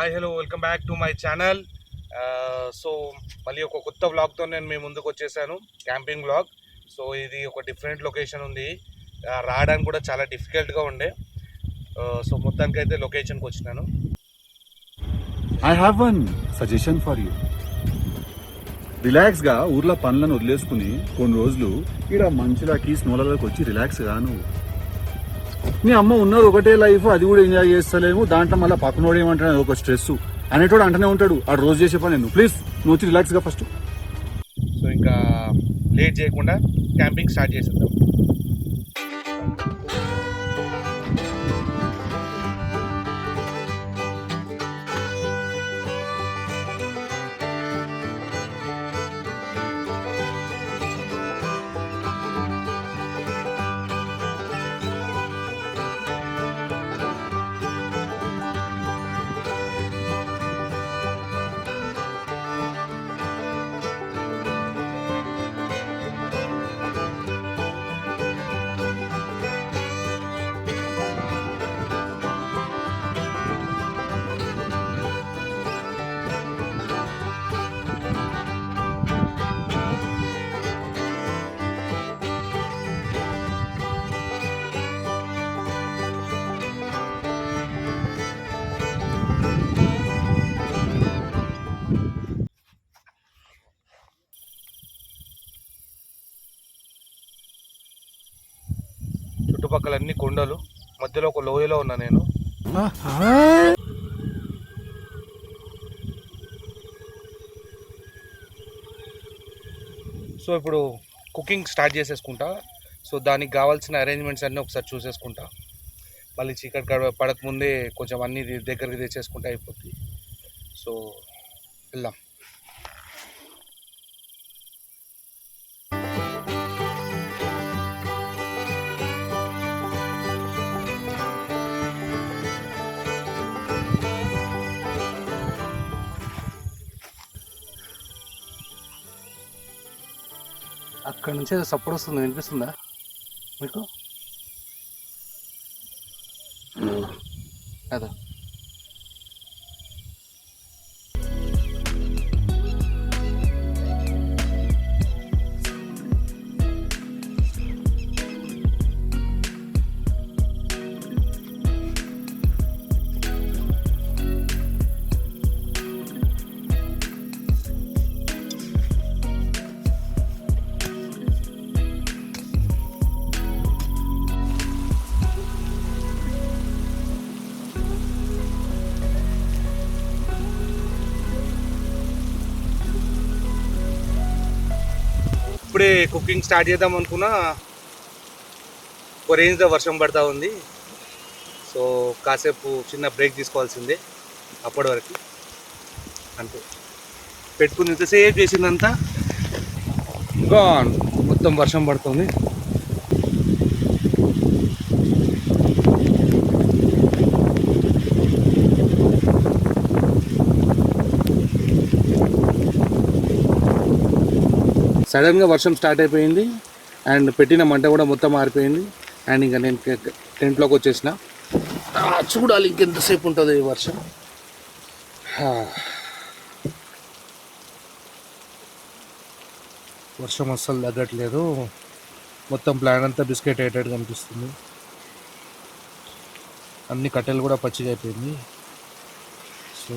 Hi hello welcome back to my channel. So మళ్ళీ ఒక కొత్త వ్లాగ్తో నేను మీ ముందుకు వచ్చేసాను, క్యాంపింగ్ వ్లాగ్. సో ఇది ఒక డిఫరెంట్ లొకేషన్ ఉంది, రావడానికి కూడా చాలా డిఫికల్ట్గా ఉండే. సో మొత్తానికి అయితే లొకేషన్కి వచ్చినాను. I have one suggestion for you. రిలాక్స్గా ఊర్లో పనులను వదిలేసుకుని కొన్ని రోజులు ఇక్కడ మంచిగా స్నోలలోకి వచ్చి రిలాక్స్ గా నువ్వు. నీ అమ్మ ఉన్నది ఒకటే లైఫ్, అది కూడా ఎంజాయ్ చేస్తలేము, దాంట్లో మళ్ళీ పక్కనోడు ఏమంటాడు ఒక స్ట్రెస్ అనేటోడు అంటనే ఉంటాడు. ఆ రోజు చేసే పని నువ్వు ప్లీజ్ నువ్వు వచ్చి రిలాక్స్గా ఫస్ట్. సో ఇంకా లేట్ చేయకుండా క్యాంపింగ్ స్టార్ట్ చేసేద్దాం. చుట్టుపక్కల అన్ని కొండలు, మధ్యలో ఒక లోయలో ఉన్నా నేను. సో ఇప్పుడు కుకింగ్ స్టార్ట్ చేసేసుకుంటా. సో దానికి కావాల్సిన అరేంజ్మెంట్స్ అన్నీ ఒకసారి చూసేసుకుంటా. మళ్ళీ చీకటి పడకముందే కొంచెం అన్నీ దగ్గరికి తెచ్చేసుకుంటే అయిపోద్ది. సో వెళ్దాం. అక్కడ నుంచి సపోర్ట్ వస్తుంది, వినిపిస్తుందా మీకు? అదా ఇప్పుడే కుకింగ్ స్టార్ట్ చేద్దాం అనుకున్నా, ఒక రేంజ్లో వర్షం పడతా ఉంది. సో కాసేపు చిన్న బ్రేక్ తీసుకోవాల్సిందే, అప్పటి వరకు అంతే. పెట్టుకుని ఇంతసేపు చేసిందంతా గాన్, మొత్తం వర్షం పడుతుంది. సడన్గా వర్షం స్టార్ట్ అయిపోయింది అండ్ పెట్టిన మంట కూడా మొత్తం మారిపోయింది. అండ్ ఇంకా నేను టెంట్లోకి వచ్చేసిన. చూడాలి ఇంకెంతసేపు ఉంటుంది ఈ వర్షం. వర్షం అస్సలు తగ్గట్లేదు, మొత్తం ప్లాన్ అంతా బిస్కెట్ అయ్యేటట్టు కనిపిస్తుంది. అన్ని కట్టెలు కూడా పచ్చిగా అయిపోయింది. సో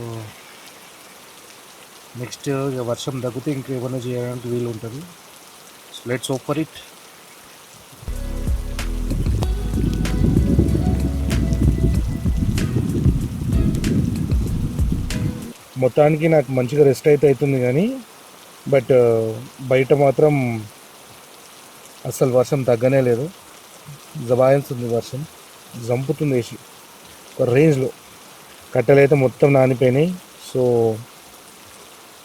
నెక్స్ట్ ఇక వర్షం తగ్గితే ఇంకేమైనా చేయడానికి వీలు ఉంటుంది. So let's hope for it. మొత్తానికి నాకు మంచిగా రెస్ట్ అయితే అవుతుంది కానీ, బట్ బయట మాత్రం అస్సలు వర్షం తగ్గనే లేదు. జబాయిస్తుంది వర్షం, జంపుతుంది వేసి ఒక రేంజ్లో. కట్టెలు అయితే మొత్తం నానిపోయినాయి. సో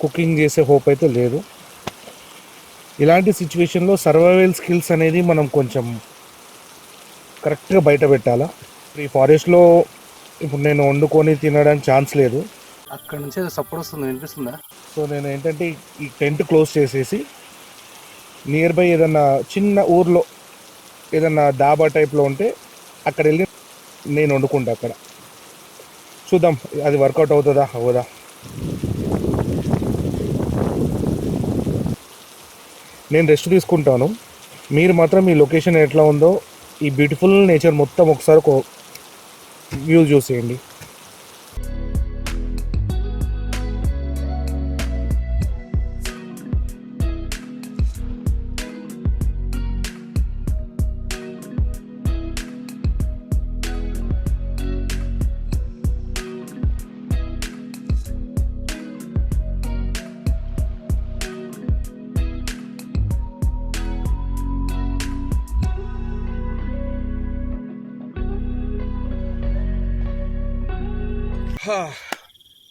కుకింగ్ చేసే హోప్ అయితే లేదు. ఇలాంటి సిచ్యువేషన్లో సర్వైవల్ స్కిల్స్ అనేది మనం కొంచెం కరెక్ట్గా బయట పెట్టాలా. ఈ ఫారెస్ట్లో ఇప్పుడు నేను వండుకొని తినడానికి ఛాన్స్ లేదు. అక్కడ నుంచి సపోర్ట్ వస్తుంది, వినిపిస్తుందా? సో నేను ఏంటంటే ఈ టెంట్ క్లోజ్ చేసేసి నియర్ బై ఏదన్నా చిన్న ఊర్లో ఏదన్నా డాబా టైప్లో ఉంటే అక్కడ వెళ్ళి నేను వండుకుంటా అక్కడ. చూద్దాం అది వర్కౌట్ అవుతుందా అవ్వదా. నేను రెస్ట్ తీసుకుంటాను, మీరు మాత్రం ఈ లొకేషన్ ఎట్లా ఉందో ఈ బ్యూటిఫుల్ నేచర్ మొత్తం ఒకసారి వ్యూ చూసేయండి.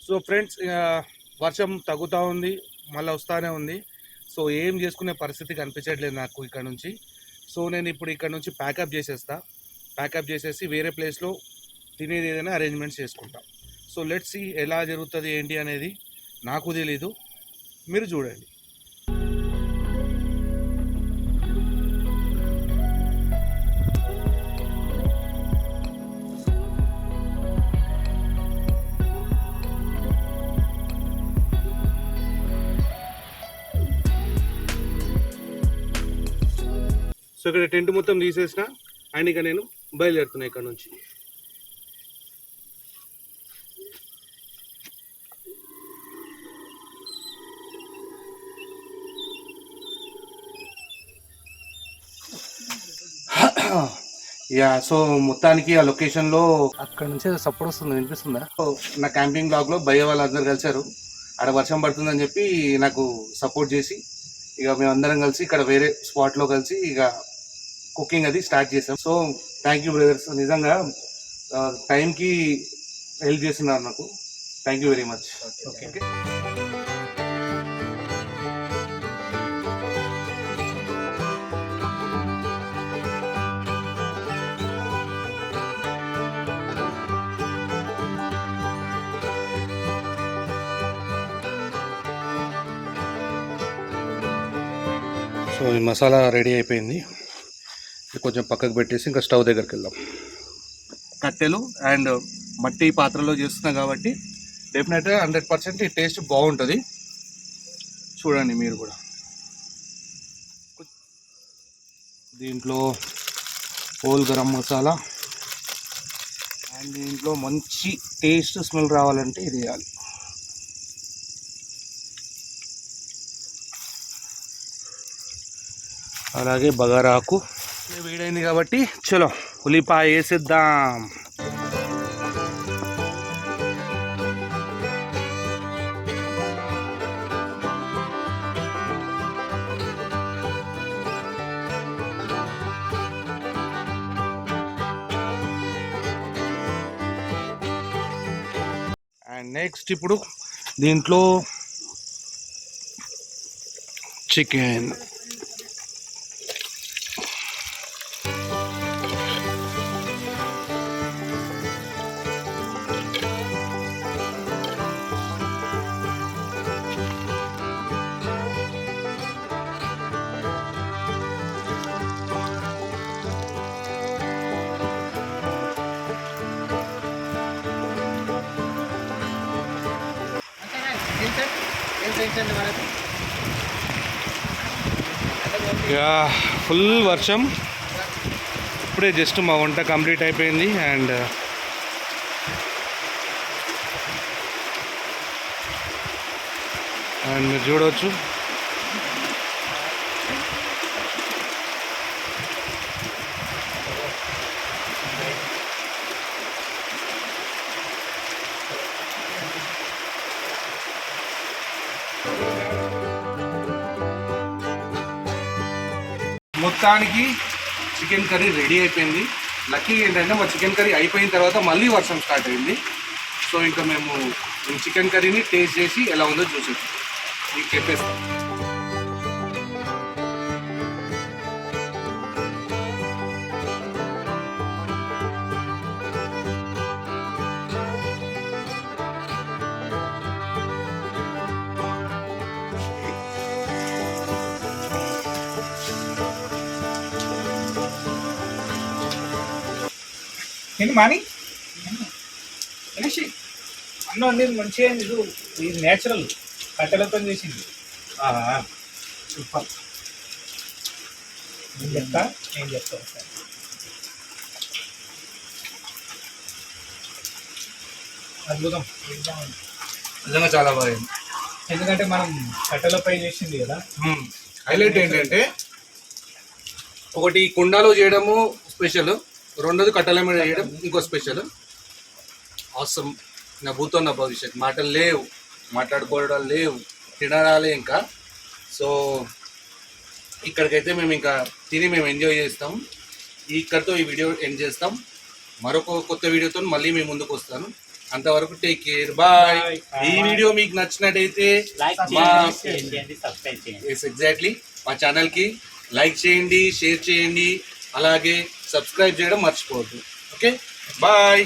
సో ఫ్రెండ్స్, వర్షం తగ్గుతూ ఉంది, మళ్ళీ వస్తూనే ఉంది. సో ఏం చేసుకునే పరిస్థితి కనిపించట్లేదు నాకు ఇక్కడ నుంచి. సో నేను ఇప్పుడు ఇక్కడ నుంచి ప్యాకప్ చేసేసి వేరే ప్లేస్లో తినేది ఏదైనా అరేంజ్మెంట్స్ చేసుకుంటాం. సో లెట్స్ సీ ఎలా జరుగుతుంది ఏంటి అనేది. నాకు తెలీదు, మీరు చూడండి. సో ఇక్కడ టెంట్ మొత్తం తీసేసిన అండ్ ఇక నేను బయలుదేరుతున్నా ఇక్కడ నుంచి. సో మొత్తానికి ఆ లొకేషన్లో అక్కడ నుంచి సపోర్ట్ వస్తుంది, వినిపిస్తుందా? నా క్యాంపింగ్ బ్లాగ్లో భయ్య వాళ్ళందరూ కలిశారు. ఆడ వర్షం పడుతుందని చెప్పి నాకు సపోర్ట్ చేసి ఇక మేమందరం కలిసి ఇక్కడ వేరే స్పాట్లో కలిసి ఇక కుకింగ్ అది స్టార్ట్ చేసాం. సో థ్యాంక్ యూ బ్రదర్స్, నిజంగా టైంకి హెల్ప్ చేస్తున్నారు నాకు. Thank you very much. Okay. So ఈ మసాలా రెడీ అయిపోయింది, కొంచెం పక్కకు పెట్టేసి ఇంకా స్టవ్ దగ్గరికి వెళ్దాం. కట్టెలు అండ్ మట్టి పాత్రలో చేస్తున్నాం కాబట్టి డెఫినెట్గా 100% ఈ టేస్ట్ బాగుంటుంది. చూడండి మీరు కూడా. దీంట్లో హోల్ గరం మసాలా అండ్ దీంట్లో మంచి టేస్ట్ స్మెల్ రావాలంటే ఇది వేయాలి. అలాగే బగారా ఆకు వేడైంది కాబట్టి చలో ఉల్లిపాయ వేసేద్దాం. అండ్ నెక్స్ట్ ఇప్పుడు దీంట్లో చికెన్. ఫుల్ వర్షం, ఇప్పుడే జస్ట్ మా వంట కంప్లీట్ అయిపోయింది. అండ్ మీరు చూడవచ్చు మొత్తానికి చికెన్ కర్రీ రెడీ అయిపోయింది. లక్కీ ఏంటంటే మా చికెన్ కర్రీ అయిపోయిన తర్వాత మళ్ళీ వర్షం స్టార్ట్ అయింది. సో ఇంకా మేము చికెన్ కర్రీని టేస్ట్ చేసి ఎలా ఉందో చూసేది మీకు చెప్పేస్తాం. Ini mani? Ini sih. అన్న వండింది మంచిగా అయింది. ఇది నేచురల్ కట్టెలతో చేసింది. సూపర్. నేను చెప్తా ఒకసారి. అద్భుతం. నిజంగా చాలా బాగుంది. ఎందుకంటే మనం కట్టెలపై చేసింది కదా. హైలైట్ ఏంటంటే ఒకటి కుండాలో చేయడము స్పెషల్, రెండోది కట్టెల మీద చేయడం ఇంకో స్పెషల్. అవసరం నా భూతో నా భవిష్యత్. మాటలు లేవు, మాట్లాడుకోవడాలు లేవు, తినడాలే ఇంకా. సో ఇక్కడికైతే మేము ఇంకా తిని మేము ఎంజాయ్ చేస్తాం. ఇక్కడితో ఈ వీడియో ఎండ్ చేస్తాం. మరొక కొత్త వీడియోతో మళ్ళీ మేము ముందుకు వస్తాను. అంతవరకు టేక్ కేర్, బాయ్. ఈ వీడియో మీకు నచ్చినట్టయితే ఎగ్జాక్ట్లీ మా ఛానల్కి లైక్ చేయండి, షేర్ చేయండి, అలాగే సబ్స్క్రైబ్ చేయడం మర్చిపోవద్దు. Okay, bye.